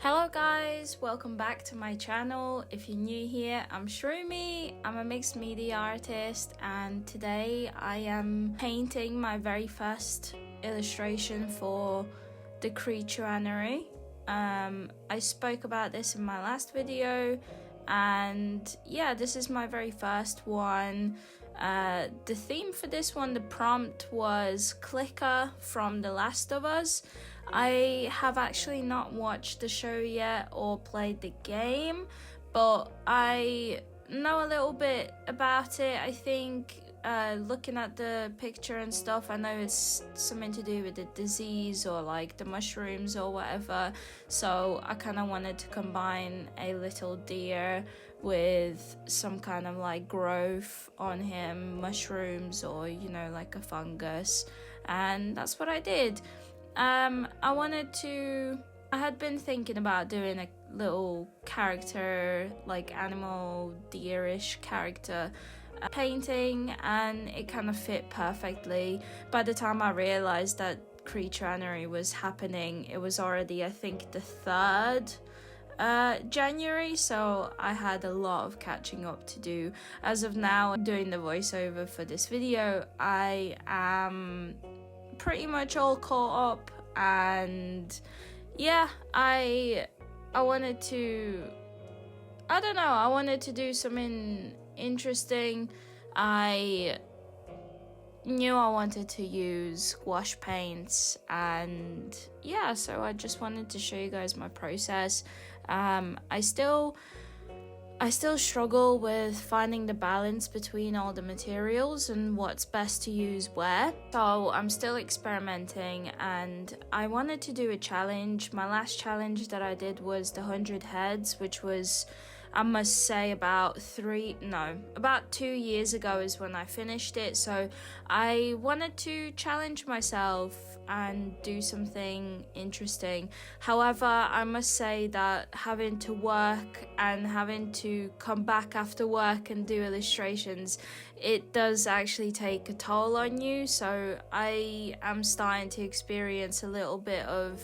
Hello guys, welcome back to my channel. If you're new here, I'm Shroomy. I'm a mixed media artist and today I am painting my very first illustration for the creatureanary. I spoke about this in my last video and yeah, this is my very first one. The theme for this one, the prompt was Clicker from The Last of Us. I have actually not watched the show yet or played the game, but I know a little bit about it. I think looking at the picture and stuff, I know it's something to do with the disease or like the mushrooms or whatever. So I kind of wanted to combine a little deer with some kind of like growth on him, mushrooms or, you know, like a fungus. And that's what I did. I had been thinking about doing a little character, like animal deerish character painting, and it kind of fit perfectly. By the time I realized that creatureanary was happening, it was already, I think, the 3rd January, so I had a lot of catching up to do. As of now, doing the voiceover for this video, I am pretty much all caught up, and yeah, I wanted to, I don't know, I wanted to do something interesting. I knew I wanted to use gouache paints, and yeah, so I just wanted to show you guys my process. I still struggle with finding the balance between all the materials and what's best to use where. So I'm still experimenting and I wanted to do a challenge. My last challenge that I did was the 100 heads, which was, I must say, about 2 years ago is when I finished it. So I wanted to challenge myself and do something interesting. However, I must say that having to work and having to come back after work and do illustrations, it does actually take a toll on you. So I am starting to experience a little bit of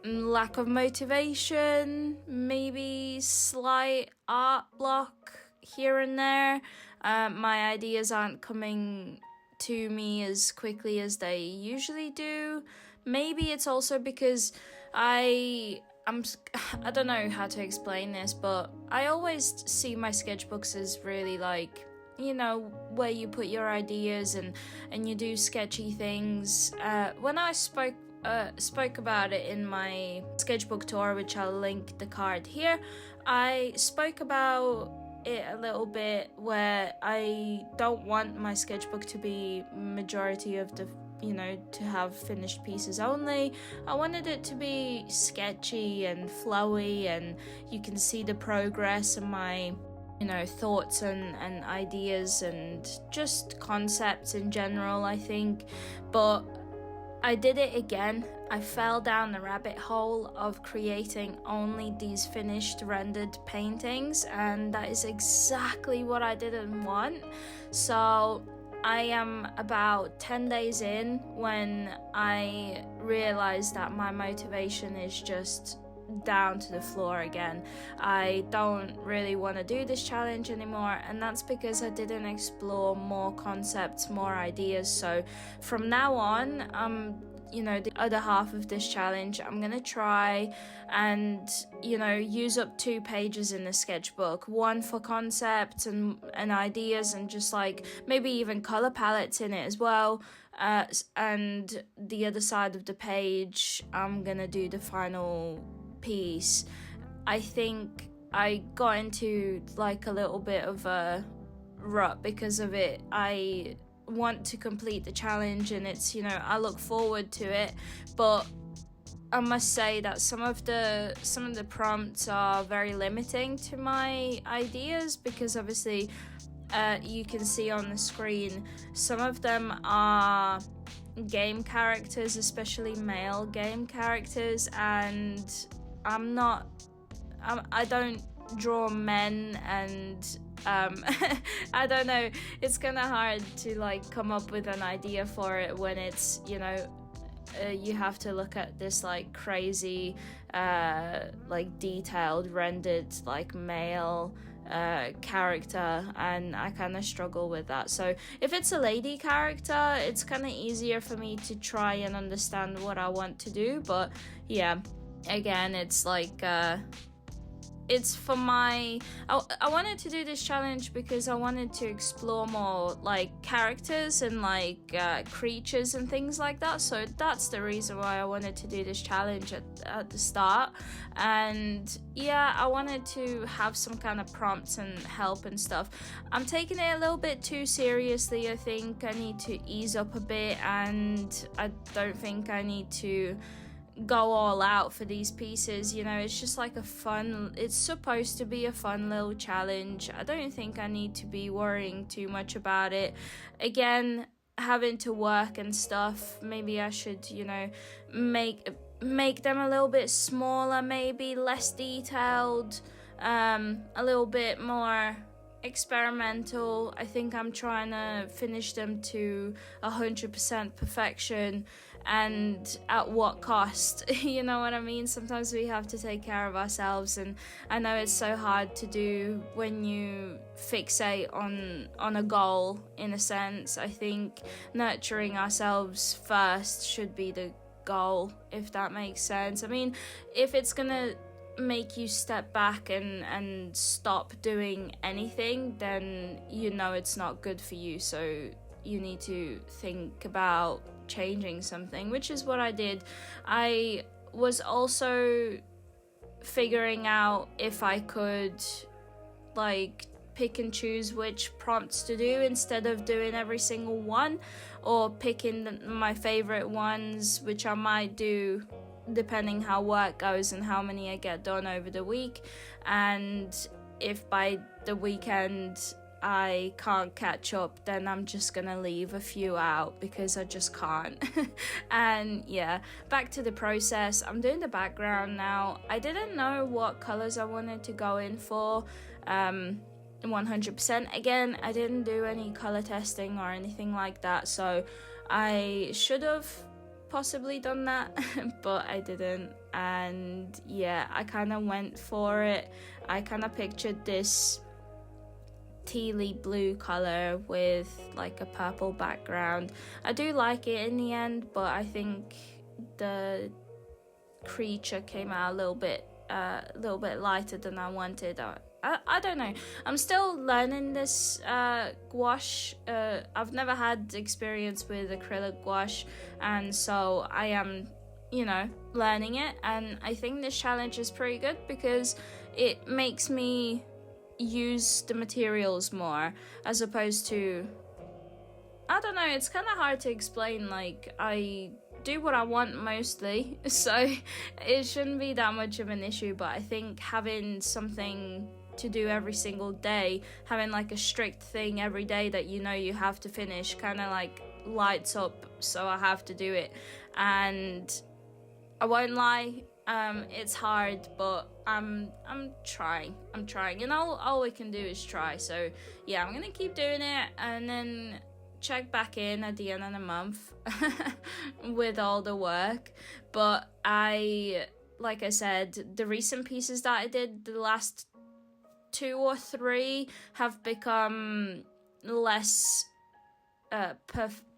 lack of motivation, maybe slight art block here and there. My ideas aren't coming to me as quickly as they usually do. Maybe it's also because I don't know how to explain this, but I always see my sketchbooks as really like, you know, where you put your ideas and you do sketchy things. When I spoke about it in my sketchbook tour, which I'll link the card here, I spoke about it a little bit, where I don't want my sketchbook to be majority of the, you know, to have finished pieces only. I wanted it to be sketchy and flowy, and you can see the progress and my, you know, thoughts and ideas and just concepts in general, I think. But I did it again. I fell down the rabbit hole of creating only these finished rendered paintings, and that is exactly what I didn't want. So I am about 10 days in when I realized that my motivation is just down to the floor again. I don't really want to do this challenge anymore, and that's because I didn't explore more concepts, more ideas. So from now on, you know, the other half of this challenge, I'm gonna try and, you know, use up 2 pages in the sketchbook, one for concepts and ideas and just like maybe even color palettes in it as well, and the other side of the page I'm gonna do the final piece. I think I got into like a little bit of a rut because of it. I want to complete the challenge and it's, you know, I look forward to it, but I must say that some of the prompts are very limiting to my ideas, because obviously you can see on the screen some of them are game characters, especially male game characters, and I don't draw men, and I don't know, it's kind of hard to like come up with an idea for it when it's, you know, you have to look at this like crazy like detailed rendered like male character, and I kind of struggle with that. So if it's a lady character, it's kind of easier for me to try and understand what I want to do. But yeah, again, it's like it's for my I wanted to do this challenge because I wanted to explore more like characters and like creatures and things like that. So that's the reason why I wanted to do this challenge at the start. And yeah, I wanted to have some kind of prompts and help and stuff. I'm taking it a little bit too seriously. I think I need to ease up a bit, and I don't think I need to go all out for these pieces. You know, it's just like it's supposed to be a fun little challenge. I don't think I need to be worrying too much about it. Again, having to work and stuff, maybe I should, you know, make them a little bit smaller, maybe less detailed, a little bit more experimental. I think I'm trying to finish them to 100% perfection, and at what cost? You know what I mean? Sometimes we have to take care of ourselves, and I know it's so hard to do when you fixate on a goal. In a sense, I think nurturing ourselves first should be the goal, if that makes sense. I mean, if it's gonna make you step back and stop doing anything, then you know it's not good for you. So you need to think about changing something, which is what I did. I was also figuring out if I could like pick and choose which prompts to do instead of doing every single one, or picking my favorite ones, which I might do depending how work goes and how many I get done over the week. And if by the weekend I can't catch up, then I'm just gonna leave a few out because I just can't. And yeah, back to the process. I'm doing the background now. I didn't know what colors I wanted to go in for 100%. Again, I didn't do any color testing or anything like that, so I should have possibly done that, but I didn't. And yeah, I kind of went for it. I kind of pictured this tealy blue color with like a purple background. I do like it in the end, but I think the creature came out a little bit lighter than I wanted. I don't know. I'm still learning this gouache. I've never had experience with acrylic gouache, and so I am, you know, learning it. And I think this challenge is pretty good because it makes me use the materials more, as opposed to, I don't know, it's kind of hard to explain. Like, I do what I want mostly, so it shouldn't be that much of an issue. But I think having something to do every single day, having like a strict thing every day that you know you have to finish, kind of like lights up, so I have to do it. And I won't lie, it's hard, but I'm trying, and all we can do is try. So yeah, I'm gonna keep doing it, and then check back in at the end of the month with all the work. But like I said, the recent pieces that I did, the last 2 or 3, have become less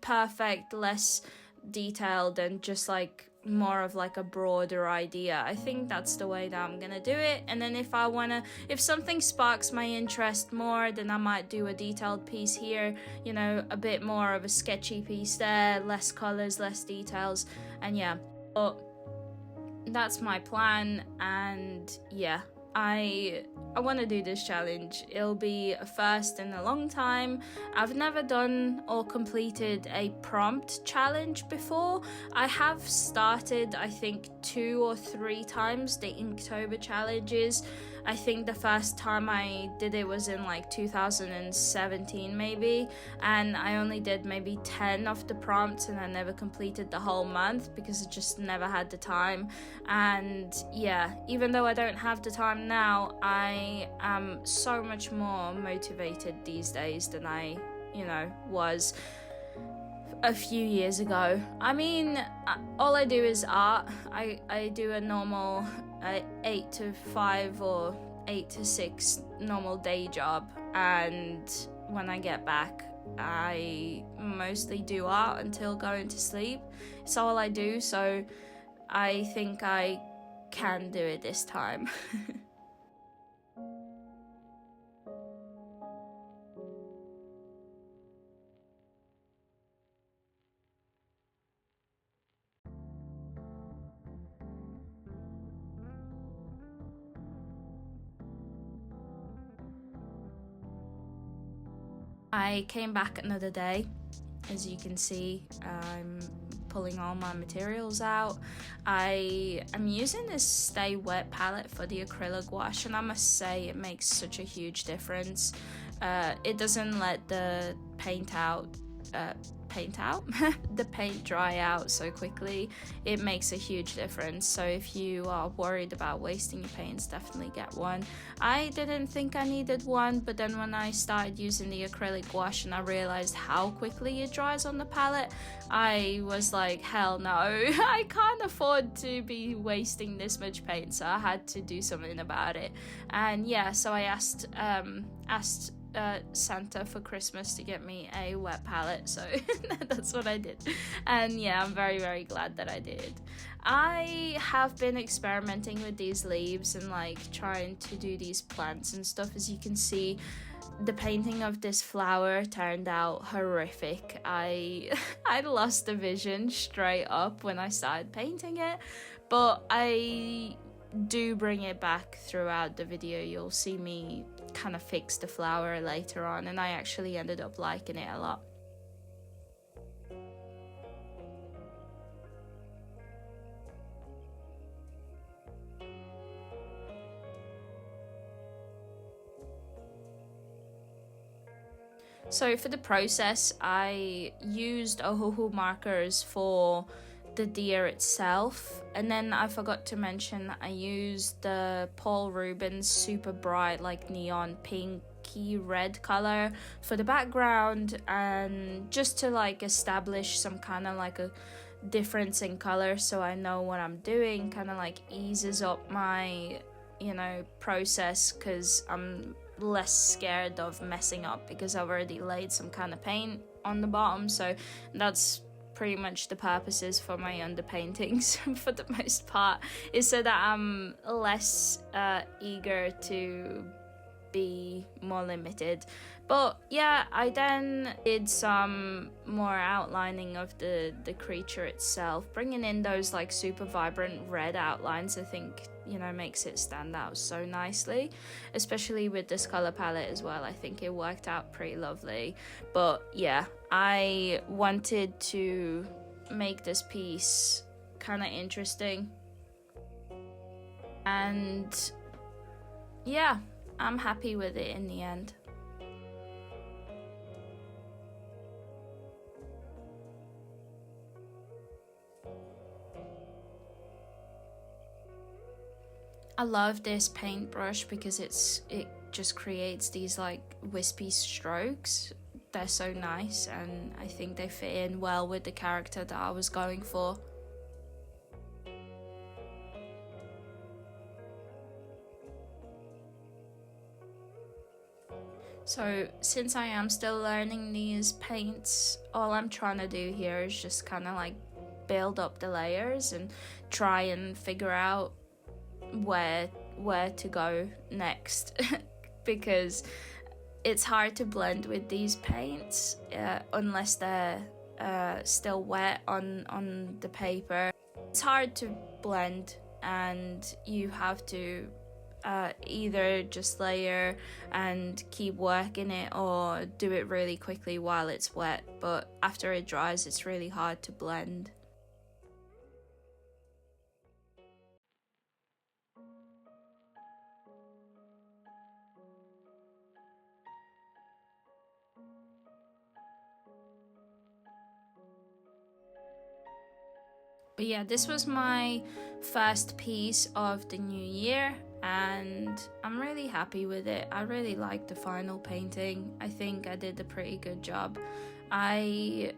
perfect, less detailed, and just like more of like a broader idea. I think that's the way that I'm gonna do it. And then if something sparks my interest more, then I might do a detailed piece here, you know, a bit more of a sketchy piece there, less colors, less details. And yeah, but that's my plan. And yeah, I want to do this challenge. It'll be a first in a long time. I've never done or completed a prompt challenge before. I have started, I think, 2 or 3 times the Inktober challenges. I think the first time I did it was in like 2017 maybe, and I only did maybe 10 of the prompts, and I never completed the whole month because I just never had the time. And yeah, even though I don't have the time now, I am so much more motivated these days than I, was a few years ago. I mean, all I do is art. I do a normal 8 to 5 or 8 to 6 normal day job, and when I get back I mostly do art until going to sleep. It's all I do, so I think I can do it this time. I came back another day. As you can see, I'm pulling all my materials out. I am using this Stay Wet palette for the Acryla gouache, and I must say it makes such a huge difference. It doesn't let the paint the paint dry out so quickly. It makes a huge difference, so if you are worried about wasting your paints, definitely get one. I didn't think I needed one, but then when I started using the acrylic gouache and I realized how quickly it dries on the palette, I was like, hell no, I can't afford to be wasting this much paint, so I had to do something about it. And yeah, so I asked Santa for Christmas to get me a wet palette, so that's what I did. And yeah, I'm very, very glad that I did. I have been experimenting with these leaves and like trying to do these plants and stuff. As you can see, the painting of this flower turned out horrific. I lost the vision straight up when I started painting it, but I do bring it back throughout the video. You'll see me kind of fix the flower later on, and I actually ended up liking it a lot. So for the process, I used Ohuhu markers for the deer itself, and then I forgot to mention I used the Paul Rubens super bright like neon pinky red color for the background, and just to like establish some kind of like a difference in color so I know what I'm doing, kind of like eases up my process, because I'm less scared of messing up because I've already laid some kind of paint on the bottom. So that's pretty much the purposes for my underpaintings for the most part, is so that I'm less eager to be more limited. But yeah, I then did some more outlining of the creature itself, bringing in those like super vibrant red outlines. I think makes it stand out so nicely, especially with this color palette as well. I think it worked out pretty lovely. But yeah, I wanted to make this piece kind of interesting, and yeah, I'm happy with it in the end. I love this paintbrush because it just creates these like wispy strokes. They're so nice, and I think they fit in well with the character that I was going for. So since I am still learning these paints, all I'm trying to do here is just kind of like build up the layers and try and figure out where to go next because it's hard to blend with these paints unless they're still wet on the paper. It's hard to blend, and you have to either just layer and keep working it, or do it really quickly while it's wet, but after it dries it's really hard to blend. But yeah, this was my first piece of the new year, and I'm really happy with it. I really like the final painting. I think I did a pretty good job. I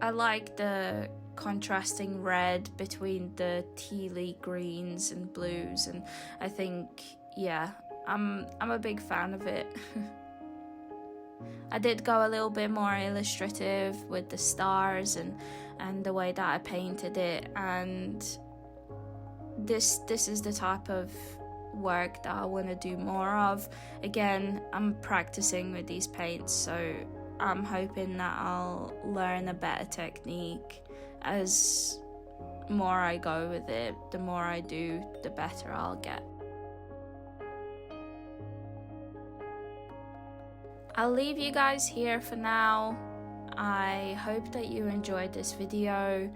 I like the contrasting red between the tealy greens and blues, and I think, yeah, I'm a big fan of it. I did go a little bit more illustrative with the stars and the way that I painted it, and this is the type of work that I want to do more of. Again, I'm practicing with these paints, so I'm hoping that I'll learn a better technique as more I go with it. The more I do, the better I'll get. I'll leave you guys here for now. I hope that you enjoyed this video.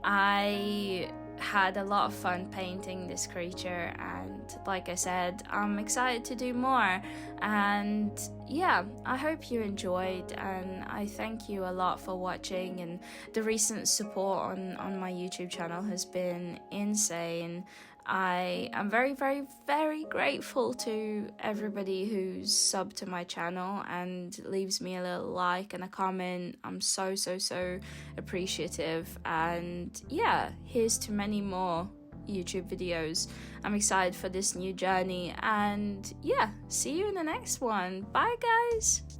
I had a lot of fun painting this creature, and like I said, I'm excited to do more. And yeah, I hope you enjoyed, and I thank you a lot for watching, and the recent support on my YouTube channel has been insane. I am very, very, very grateful to everybody who's subbed to my channel and leaves me a little like and a comment. I'm so appreciative, and yeah, here's to many more YouTube videos. I'm excited for this new journey, and yeah, see you in the next one. Bye guys.